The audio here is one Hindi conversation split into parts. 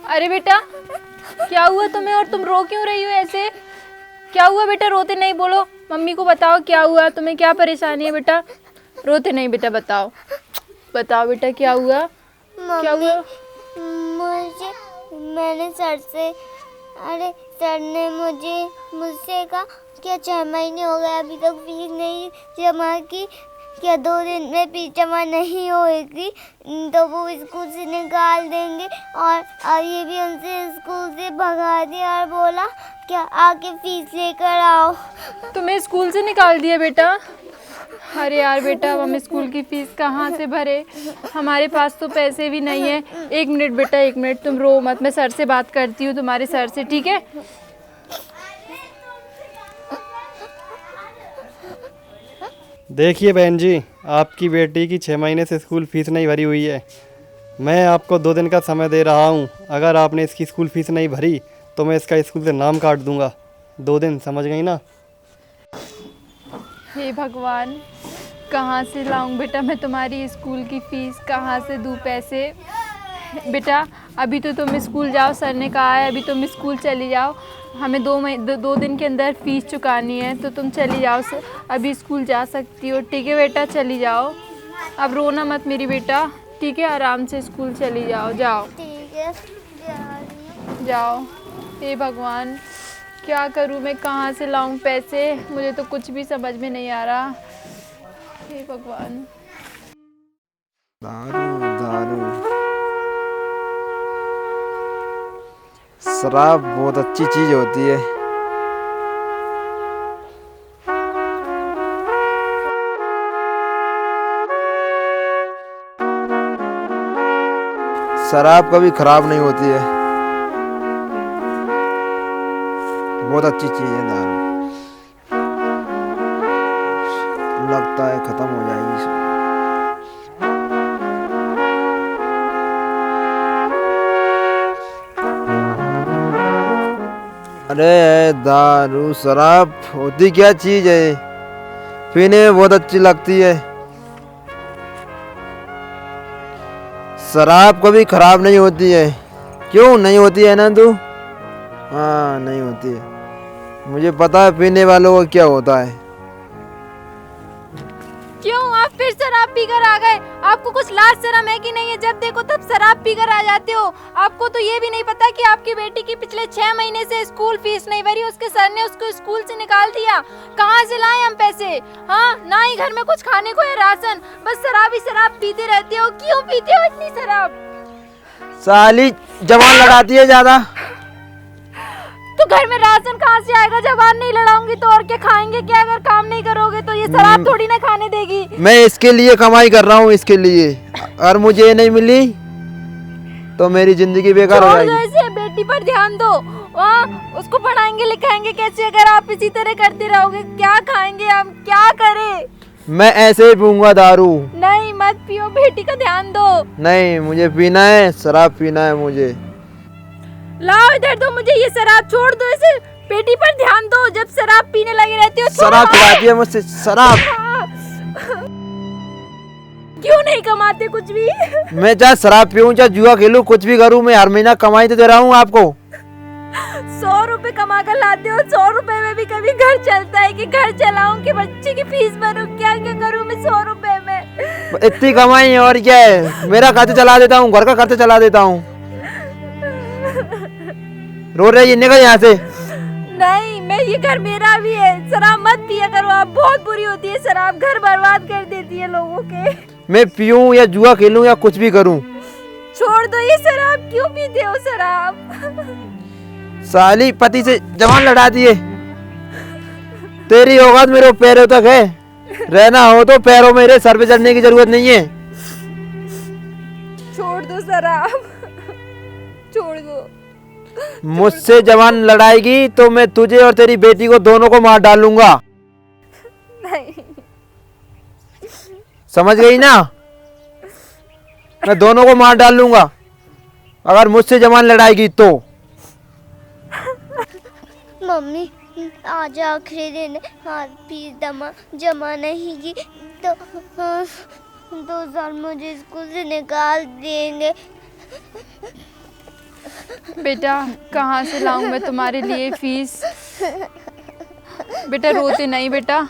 अरे बेटा, क्या हुआ तुम्हें और तुम रो क्यों रही हो ऐसे? क्या हुआ बेटा? रोते नहीं, बोलो मम्मी को बताओ क्या हुआ तुम्हें, क्या परेशानी है बेटा? रोते नहीं बेटा, बताओ बताओ बेटा क्या हुआ? क्या हुआ? मैंने सर से, अरे सर ने मुझसे कहा क्या 6 महीने हो गए अभी तक फीस नहीं जमा की, क्या 2 दिन में फीस जमा नहीं होगी तो वो स्कूल से निकाल देंगे। और ये भी हमसे स्कूल से भगा दिया और बोला क्या आके फीस लेकर आओ। तुम्हें स्कूल से निकाल दिया बेटा? अरे यार बेटा, अब हम स्कूल की फीस कहाँ से भरे? हमारे पास तो पैसे भी नहीं है। 1 मिनट बेटा, 1 मिनट, तुम रो मत, मैं सर से बात करती हूँ, तुम्हारे सर से, ठीक है? देखिए बहन जी, आपकी बेटी की 6 महीने से स्कूल फीस नहीं भरी हुई है। मैं आपको 2 दिन का समय दे रहा हूँ। अगर आपने इसकी स्कूल फीस नहीं भरी तो मैं इसका स्कूल से नाम काट दूँगा। 2 दिन, समझ गई ना? हे भगवान, कहाँ से लाऊं बेटा मैं तुम्हारी स्कूल की फ़ीस, कहाँ से दूँ पैसे? बेटा अभी तो तुम स्कूल जाओ, सर ने कहा है अभी तुम स्कूल चली जाओ, हमें 2 दिन के अंदर फ़ीस चुकानी है, तो तुम चली जाओ, अभी स्कूल जा सकती हो, ठीक है बेटा? चली जाओ, अब रोना मत मेरी बेटा, ठीक है? आराम से स्कूल चली जाओ, जाओ। ठीक है, जा रही हूँ। जाओ। हे भगवान, क्या करूँ मैं, कहाँ से लाऊं पैसे? मुझे तो कुछ भी समझ में नहीं आ रहा। हे भगवान। दारू दारू, शराब बहुत अच्छी चीज होती है। शराब कभी खराब नहीं होती है, बहुत अच्छी चीज है दारू। लगता है खत्म हो जाएगी। अरे दारू शराब होती क्या चीज है, पीने में बहुत अच्छी लगती है। शराब कभी खराब नहीं होती है। क्यों नहीं होती है ना तू? हाँ नहीं होती है, मुझे पता है पीने वालों को क्या होता है। क्यों आप फिर शराब पीकर आ गए? आपको कुछ लाज शर्म है कि नहीं है? जब देखो तब शराब पीकर आ जाते हो। आपको तो ये भी नहीं पता कि आपकी बेटी की पिछले 6 महीने से स्कूल फीस नहीं भरी, उसके सर ने उसको स्कूल से निकाल दिया। कहाँ से लाए हम पैसे? हाँ, ना ही घर में कुछ खाने को है राशन, बस शराब ही शराब पीते रहते हो। क्यों पीते हो इतनी शराब? साली जवान लड़ाती है ज्यादा। तो घर में राशन कहाँ से आएगा? जबान नहीं लड़ाऊंगी तो और क्या खाएंगे क्या? अगर काम नहीं करोगे तो ये शराब थोड़ी ना खाने देगी। मैं इसके लिए कमाई कर रहा हूँ, इसके लिए। अगर मुझे ये नहीं मिली तो मेरी जिंदगी बेकार हो जाएगी। ऐसे बेटी पर ध्यान दो, उसको पढ़ाएंगे लिखाएंगे कैसे अगर आप इसी तरह करते रहोगे? क्या खाएंगे हम, क्या करें? मैं ऐसे ही पीऊंगा दारू। नहीं मत पियो, बेटी का ध्यान दो। नहीं, मुझे पीना है, शराब पीना है मुझे। लाओ इधर दो मुझे ये शराब, छोड़ दो इसे, बेटी पर ध्यान दो। जब शराब पीने लगे रहती हो। शराब पिलाती है मुझसे, शराब। क्यों नहीं कमाते कुछ भी? मैं चाहे शराब पीऊं चाहे जुआ खेलूं, कुछ भी करूं, मैं हर महीना कमाई तो दे रहा हूँ आपको। 100 रुपए कमा कर लाते हो, 100 रुपए में भी कभी घर चलता है कि घर चलाऊं कि बच्चे की फीस भरूं? क्या क्या करूं मैं 100 रुपए में? इतनी कमाई है और क्या है, मेरा खर्च चला देता हूँ, घर का खर्च चला देता हूँ। रो रही है, निकल यहाँ से। नहीं, मैं ये घर मेरा भी है। शराब मत पिया करो आप, बहुत बुरी होती है शराब, घर बर्बाद कर देती है लोगों के। मैं पीऊं या जुआ खेलूं या कुछ भी करूं, छोड़ दो ये शराब। क्यों पीते हो शराब? साली पति से जवान लड़ा दिए। तेरी औकात मेरे पैरों तक है, रहना हो तो पैरों मेरे सर पे चढ़ने की जरूरत नहीं है। छोड़ दो शराब, छोड़ दो। मुझसे जवान लड़ाएगी तो मैं तुझे और तेरी बेटी को दोनों को मार डालूंगा। नहीं, समझ गई ना? मैं दोनों को मार डालूंगा अगर मुझसे जवान लड़ाएगी तो। मम्मी आज आखिरी दिन हाथ फीस जमा नहीं की तो 2 साल मुझे स्कूल से निकाल देंगे। बेटा कहाँ से लाऊं मैं तुम्हारे लिए फीस? बेटा रोते नहीं बेटा।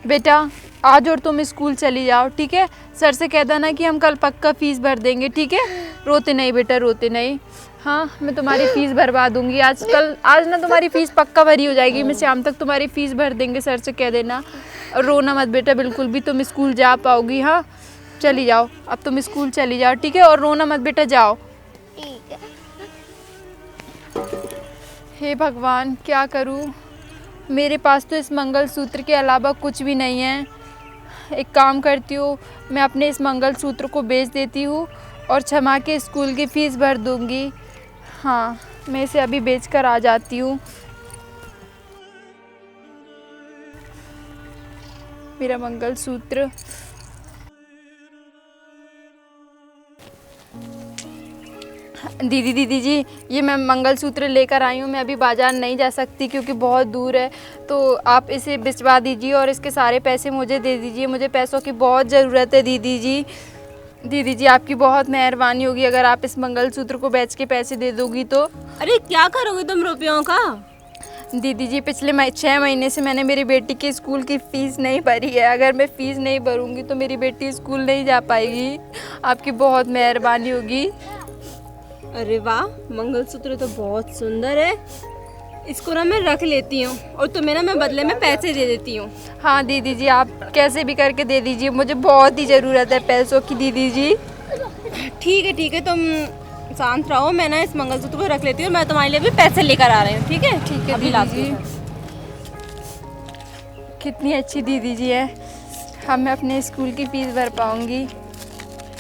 बेटा आज और तुम स्कूल चली जाओ, ठीक है? सर से कह देना कि हम कल पक्का फीस भर देंगे, ठीक है? रोते नहीं बेटा, रोते नहीं। हाँ मैं तुम्हारी फ़ीस भरवा दूंगी आज ना तुम्हारी फ़ीस पक्का भरी हो जाएगी। मैं शाम तक तुम्हारी फ़ीस भर देंगे, सर से कह देना। और रोना मत बेटा बिल्कुल भी, तुम स्कूल जा पाओगी। हाँ चली जाओ, अब तुम स्कूल चली जाओ, ठीक है? और रोना मत बेटा, जाओ। ठीक है। हे भगवान क्या करूँ, मेरे पास तो इस मंगलसूत्र के अलावा कुछ भी नहीं है। एक काम करती हूँ, मैं अपने इस मंगलसूत्र को बेच देती हूँ और क्षमा के स्कूल की फ़ीस भर दूँगी। हाँ मैं इसे अभी बेचकर आ जाती हूँ। मेरा मंगलसूत्र। दीदी जी, ये मैं मंगलसूत्र लेकर आई हूँ। मैं अभी बाज़ार नहीं जा सकती क्योंकि बहुत दूर है, तो आप इसे भिजवा दीजिए और इसके सारे पैसे मुझे दे दीजिए। मुझे पैसों की बहुत ज़रूरत है दीदी जी, आपकी बहुत मेहरबानी होगी अगर आप इस मंगलसूत्र को बेच के पैसे दे दोगी तो। अरे क्या करोगे तुम रुपयों का? दीदी जी पिछले 6 महीने से मैंने मेरी बेटी के स्कूल की फ़ीस नहीं भरी है। अगर मैं फ़ीस नहीं भरूंगी तो मेरी बेटी स्कूल नहीं जा पाएगी। आपकी बहुत मेहरबानी होगी। अरे वाह, मंगलसूत्र तो बहुत सुंदर है। इसको ना मैं रख लेती हूँ और तुम्हें ना मैं बदले में पैसे दे देती हूँ। हाँ दीदी जी, आप कैसे भी करके दे दीजिए, मुझे बहुत ही ज़रूरत है पैसों की दीदी जी। ठीक है, तुम शांत रहो। मैं ना इस मंगलसूत्र को रख लेती हूँ। मैं तुम्हारे लिए भी पैसे लेकर आ रही हूँ, ठीक है? ठीक है अभी दीदी लाती जी। हूँ। कितनी अच्छी दीदी जी है। अब मैं अपने स्कूल की फ़ीस भर पाऊँगी।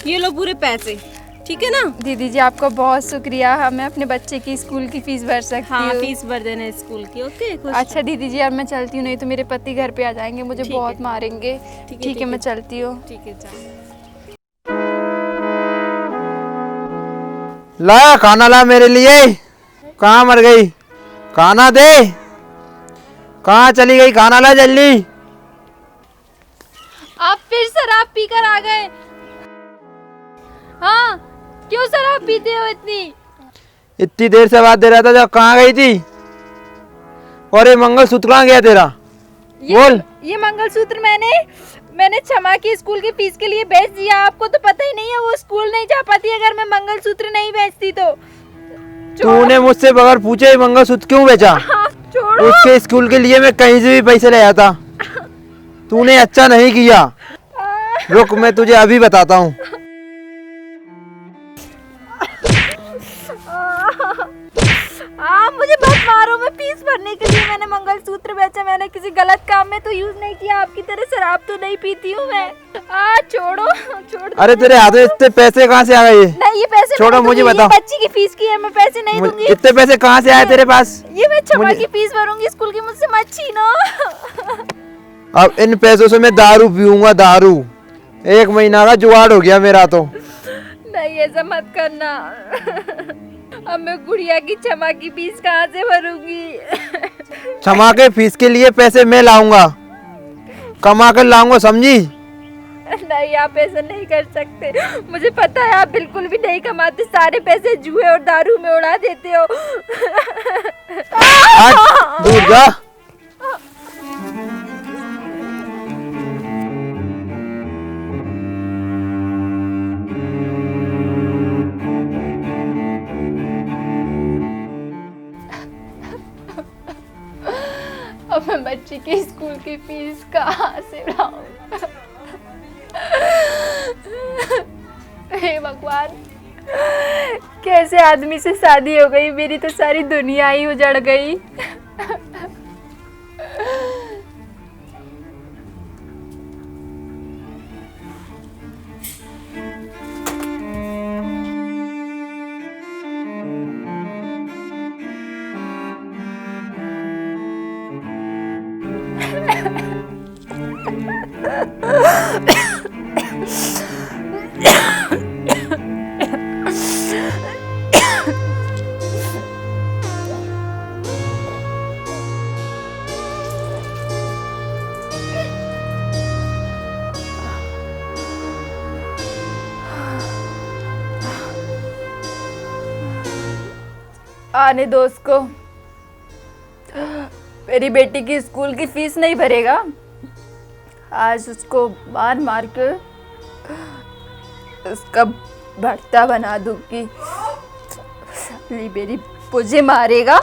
ये लो पूरे पैसे, ठीक है ना? दीदी जी आपका बहुत शुक्रिया। हाँ मैं अपने बच्चे की स्कूल की फ़ीस भर सकती हाँ हूँ। फीस भर देना स्कूल की। ओके खुश अच्छा दीदी जी अब मैं चलती हूँ, नहीं तो मेरे पति घर पे आ जाएंगे, मुझे ठीक बहुत है। मारेंगे। ठीक है मैं चलती हूँ। ठीक है, जाओ। ला खाना ला मेरे लिए। कहाँ मर गई? खाना दे। कहाँ चली गई? खाना ला जल्दी। आप फिर शराब पीकर आ गए? हाँ क्यों शराब पीते हो इतनी? इतनी देर से बात दे रहा था, जब कहाँ गई थी? और ये मंगलसूत्र कहाँ गया तेरा? बोल। ये मंगलसूत्र मैंने क्षमा की स्कूल की फीस के लिए बेच दिया। आपको तो पता ही नहीं है, वो स्कूल नहीं जा पाती अगर मैं मंगलसूत्र नहीं बेचती तो। तूने मुझसे बगैर पूछे ही मंगलसूत्र क्यों बेचा? हाँ, छोड़ो। उसके स्कूल के लिए मैं कहीं से भी पैसे ले आता। तूने अच्छा नहीं किया। रुक मैं तुझे अभी बताता हूँ। मुझे मत मारो, मैं फीस भरने के लिए मैंने मंगलसूत्र बेचा। मैंने किसी गलत काम में तो यूज नहीं किया। आपकी तरह शराब तो नहीं पीती हूँ मैं। छोड़ो छोड़ दो। अरे तेरे हाथ में इतने पैसे कहाँ से आ गए? नहीं ये पैसे छोड़ो, नहीं मुझे दूंगी। बताओ। ये बच्ची की फीस की है, मैं पैसे नहीं दूंगी। इतने पैसे कहाँ से आए तेरे पास? ये मैं क्षमा मुझे- की फीस भरूंगी स्कूल की, मुझसे मत छीनो। अब इन पैसों से मैं दारू पीऊंगा, दारू। 1 महीना का जुगाड़ हो गया मेरा तो। नहीं ऐसा मत करना। अब मैं गुड़िया की क्षमा की फीस कहाँ से भरूंगी? क्षमा के फीस के लिए पैसे मैं लाऊंगा, कमा कर लाऊंगा, समझी? नहीं आप ऐसा नहीं कर सकते। मुझे पता है आप बिल्कुल भी नहीं कमाते, सारे पैसे जुए और दारू में उड़ा देते हो। हट, दूर जा। अब मैं बच्ची की स्कूल की फीस कहाँ से लाऊं? हे भगवान, कैसे आदमी से शादी हो गई, मेरी तो सारी दुनिया ही उजड़ गई। आने दो उसको। मेरी बेटी की स्कूल की फीस नहीं भरेगा, आज उसको मार मार के उसका भर्ता बना दूंगी। मेरी मुझे मारेगा।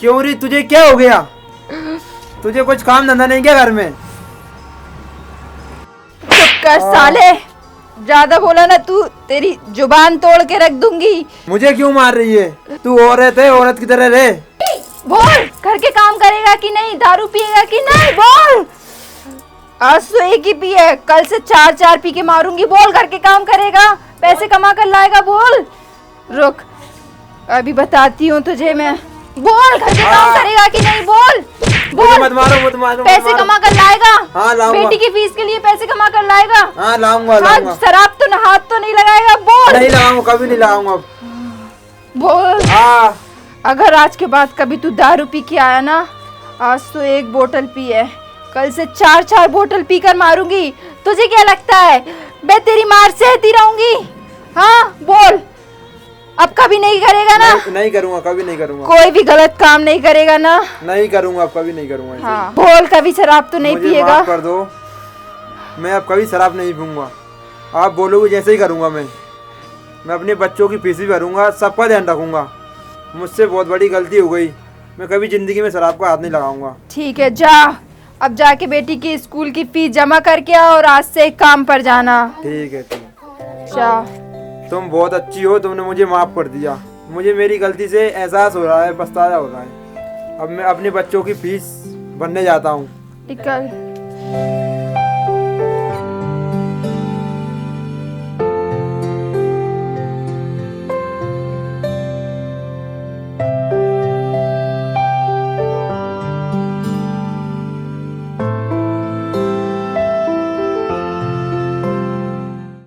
क्यों री, तुझे क्या हो गया? तुझे कुछ काम धंधा नहीं क्या घर में? चुप कर साले, ज्यादा बोला ना तू, तेरी जुबान तोड़ के रख दूंगी। मुझे क्यों मार रही है? तू औरत है, औरत की तरह रहे। बोल, घर के काम करेगा कि नहीं, दारू पिएगा कि नहीं, बोल। आज तो एक ही पी है, कल से 4-4 पी के मारूंगी। बोल, घर के काम करेगा, पैसे कमा कर लाएगा, बोल। रुक, अभी बताती हूँ तुझे मैं। बोल, घर के काम करेगा कि नहीं, बोल बोल। मत मारो, मत मारो, पैसे कमा कर लाएगा? हाँ, लाऊंगा। बेटी की फीस के लिए पैसे कमा कर लाएगा? हाँ, लाऊंगा लाऊंगा। शराब तो हाथ तो नहीं लगाएगा? बोल। नहीं लगाऊंगा, कभी नहीं लगाऊंगा। बोल। हाँ, अगर आज के बाद कभी तू दारू पी के आया ना, आज तो 1 बोतल पी है, कल से 4-4 बोतल पीकर मारूंगी। तुझे क्या लगता है मैं तेरी मार सहती रहूंगी? हाँ बोल, अब कभी नहीं करेगा ना? नहीं करूंगा, कभी नहीं करूंगा। कोई भी गलत काम नहीं करेगा ना? नहीं करूंगा, अब कभी नहीं करूंगा। हाँ बोल, कभी शराब तो नहीं मुझे पिएगा? माफ कर दो, मैं अब कभी शराब नहीं पीऊंगा। आप बोलोगे जैसे ही करूंगा। मैं अपने बच्चों की फीस भी भरूंगा, सबका ध्यान रखूंगा। मुझसे बहुत बड़ी गलती हो गई, मैं कभी जिंदगी में शराब का हाथ नहीं लगाऊंगा। ठीक है, जा अब जाके बेटी की स्कूल की फीस जमा करके आ और आज से काम पर जाना। ठीक है, ठीक। जा। तुम बहुत अच्छी हो, तुमने मुझे माफ कर दिया। मुझे मेरी गलती से एहसास हो रहा है, पछतावा हो रहा है। अब मैं अपने बच्चों की फीस भरने जाता हूँ। निकल।